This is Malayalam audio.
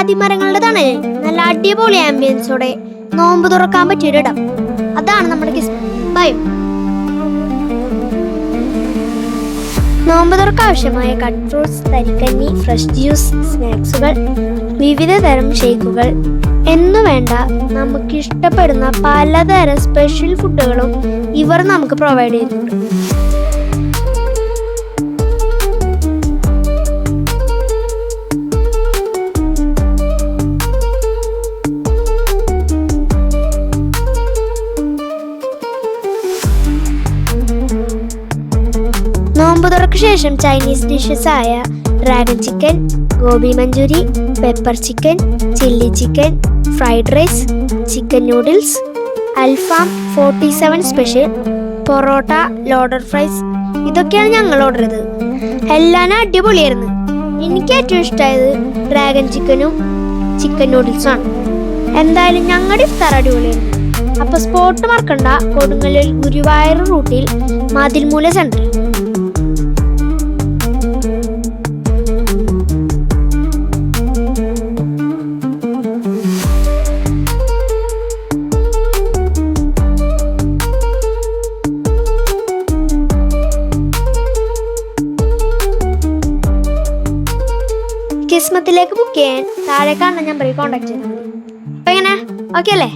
ആദിമരങ്ങളുടെ തണലിൽ നല്ല അടിപൊളി ആംബിയൻസോടെ നോമ്പ് തുറക്കാൻ പറ്റിയൊരിടം. അതാണ് നമ്മുടെ ബൈം. നോമ്പ് തുറക്കാൻ ആവശ്യമായ കട്ട് ഫ്രൂട്ട്സ്, തരിക്കഞ്ഞി, ഫ്രഷ് ജ്യൂസ്, സ്നാക്സുകൾ, വിവിധ തരം ഷേക്കുകൾ എന്നു വേണ്ട നമുക്ക് ഇഷ്ടപ്പെടുന്ന പലതരം സ്പെഷ്യൽ ഫുഡുകളും ഇവർ നമുക്ക് പ്രൊവൈഡ് ചെയ്യുന്നുണ്ട്. നോമ്പ് തുറക്ക് ശേഷം ചൈനീസ് ഡിഷസ് ആയ dragon chicken, gobi manchuri, pepper chicken, chilli chicken, fried rice, chicken noodles, alfaham, 47 special, parotta, loaded fries, ഇതൊക്കെയാണ് ഞങ്ങൾ ഓർഡർ ചെയ്തത്. എല്ലാം അടിപൊളിയായിരുന്നു. എനിക്ക് ഏറ്റവും ഇഷ്ടമായത് ഡ്രാഗൺ ചിക്കനും ചിക്കൻ നൂഡിൽസുമാണ്. എന്തായാലും ഞങ്ങളുടെ ഇഫ്താർ അടിപൊളിയായിരുന്നു. അപ്പോൾ സ്പോട്ട് മറക്കണ്ട, കൊടുങ്ങല്ലൂർ ഗുരുവായൂർ റൂട്ടിൽ മതിൽമൂല സെന്ററിൽ. കിസ്മത്തിലേക്ക് ബുക്ക് ചെയ്യാൻ താഴെ കാണുന്ന നമ്പറിൽ കോൺടാക്ട് ചെയ്താൽ മതി. അപ്പോൾ എങ്ങനെ ഓക്കെ അല്ലേ?